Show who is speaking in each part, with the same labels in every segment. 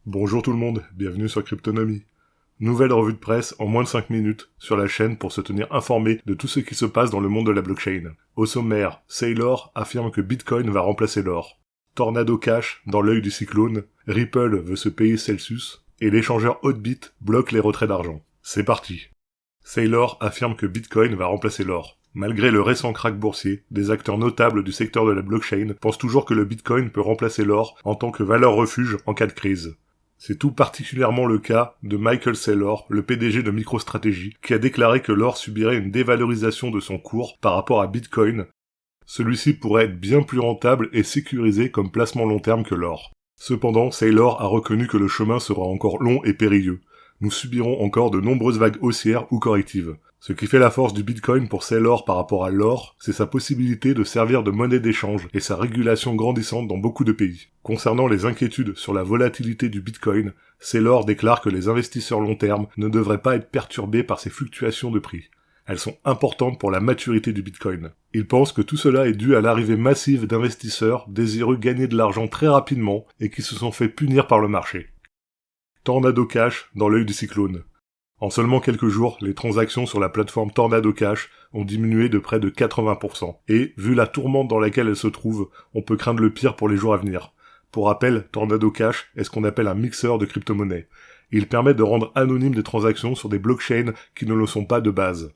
Speaker 1: Bonjour tout le monde, bienvenue sur Cryptonomie. Nouvelle revue de presse en moins de 5 minutes sur la chaîne pour se tenir informé de tout ce qui se passe dans le monde de la blockchain. Au sommaire, Saylor affirme que Bitcoin va remplacer l'or. Tornado Cash dans l'œil du cyclone, Ripple veut se payer Celsius, et l'échangeur Hotbit bloque les retraits d'argent. C'est parti. Saylor affirme que Bitcoin va remplacer l'or. Malgré le récent krach boursier, des acteurs notables du secteur de la blockchain pensent toujours que le Bitcoin peut remplacer l'or en tant que valeur refuge en cas de crise. C'est tout particulièrement le cas de Michael Saylor, le PDG de MicroStrategy, qui a déclaré que l'or subirait une dévalorisation de son cours par rapport à Bitcoin. Celui-ci pourrait être bien plus rentable et sécurisé comme placement long terme que l'or. Cependant, Saylor a reconnu que le chemin sera encore long et périlleux. Nous subirons encore de nombreuses vagues haussières ou correctives. Ce qui fait la force du Bitcoin pour Saylor par rapport à l'or, c'est sa possibilité de servir de monnaie d'échange et sa régulation grandissante dans beaucoup de pays. Concernant les inquiétudes sur la volatilité du Bitcoin, Saylor déclare que les investisseurs long terme ne devraient pas être perturbés par ces fluctuations de prix. Elles sont importantes pour la maturité du Bitcoin. Il pense que tout cela est dû à l'arrivée massive d'investisseurs désireux gagner de l'argent très rapidement et qui se sont fait punir par le marché. Tornado Cash dans l'œil du cyclone. En seulement quelques jours, les transactions sur la plateforme Tornado Cash ont diminué de près de 80%. Et, vu la tourmente dans laquelle elle se trouve, on peut craindre le pire pour les jours à venir. Pour rappel, Tornado Cash est ce qu'on appelle un mixeur de crypto-monnaies. Il permet de rendre anonymes des transactions sur des blockchains qui ne le sont pas de base.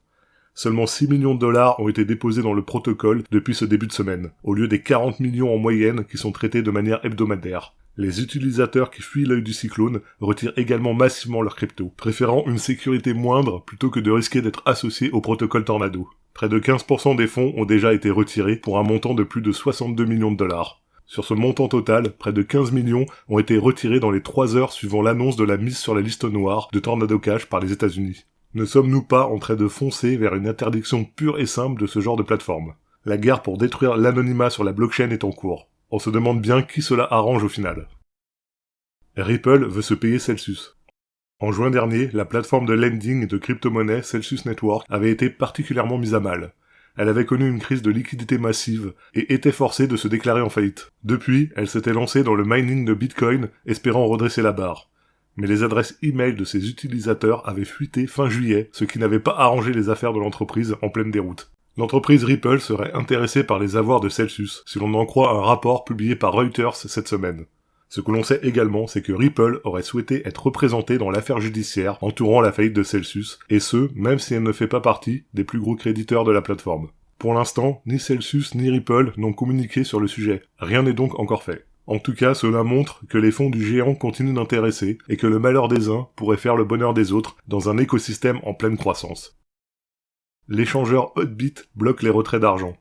Speaker 1: Seulement 6 millions de dollars ont été déposés dans le protocole depuis ce début de semaine, au lieu des 40 millions en moyenne qui sont traités de manière hebdomadaire. Les utilisateurs qui fuient l'œil du cyclone retirent également massivement leurs cryptos, préférant une sécurité moindre plutôt que de risquer d'être associés au protocole Tornado. Près de 15% des fonds ont déjà été retirés pour un montant de plus de 62 millions de dollars. Sur ce montant total, près de 15 millions ont été retirés dans les 3 heures suivant l'annonce de la mise sur la liste noire de Tornado Cash par les États-Unis. Ne sommes-nous pas en train de foncer vers une interdiction pure et simple de ce genre de plateforme ? La guerre pour détruire l'anonymat sur la blockchain est en cours. On se demande bien qui cela arrange au final. Ripple veut se payer Celsius. En juin dernier, la plateforme de lending de crypto-monnaie Celsius Network avait été particulièrement mise à mal. Elle avait connu une crise de liquidité massive et était forcée de se déclarer en faillite. Depuis, elle s'était lancée dans le mining de Bitcoin, espérant redresser la barre. Mais les adresses e-mail de ses utilisateurs avaient fuité fin juillet, ce qui n'avait pas arrangé les affaires de l'entreprise en pleine déroute. L'entreprise Ripple serait intéressée par les avoirs de Celsius, si l'on en croit un rapport publié par Reuters cette semaine. Ce que l'on sait également, c'est que Ripple aurait souhaité être représentée dans l'affaire judiciaire entourant la faillite de Celsius, et ce, même si elle ne fait pas partie des plus gros créditeurs de la plateforme. Pour l'instant, ni Celsius ni Ripple n'ont communiqué sur le sujet. Rien n'est donc encore fait. En tout cas, cela montre que les fonds du géant continuent d'intéresser et que le malheur des uns pourrait faire le bonheur des autres dans un écosystème en pleine croissance. L'échangeur Hotbit bloque les retraits d'argent.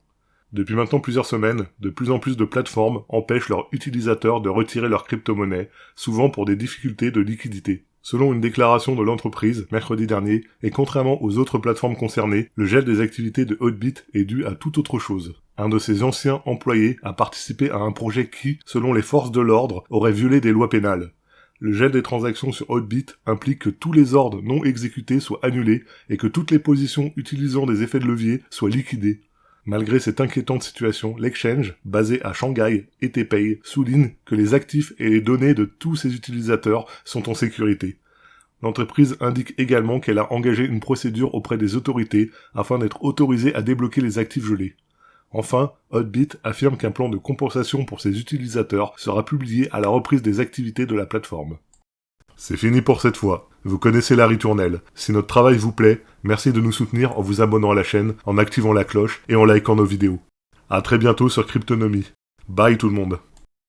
Speaker 1: Depuis maintenant plusieurs semaines, de plus en plus de plateformes empêchent leurs utilisateurs de retirer leurs crypto-monnaies, souvent pour des difficultés de liquidité. Selon une déclaration de l'entreprise, mercredi dernier, et contrairement aux autres plateformes concernées, le gel des activités de Hotbit est dû à toute autre chose. Un de ses anciens employés a participé à un projet qui, selon les forces de l'ordre, aurait violé des lois pénales. Le gel des transactions sur Hotbit implique que tous les ordres non exécutés soient annulés et que toutes les positions utilisant des effets de levier soient liquidées. Malgré cette inquiétante situation, l'exchange, basé à Shanghai, ETPay, souligne que les actifs et les données de tous ses utilisateurs sont en sécurité. L'entreprise indique également qu'elle a engagé une procédure auprès des autorités afin d'être autorisée à débloquer les actifs gelés. Enfin, Hotbit affirme qu'un plan de compensation pour ses utilisateurs sera publié à la reprise des activités de la plateforme. C'est fini pour cette fois. Vous connaissez la ritournelle. Si notre travail vous plaît, merci de nous soutenir en vous abonnant à la chaîne, en activant la cloche et en likant nos vidéos. À très bientôt sur Cryptonomie. Bye tout le monde.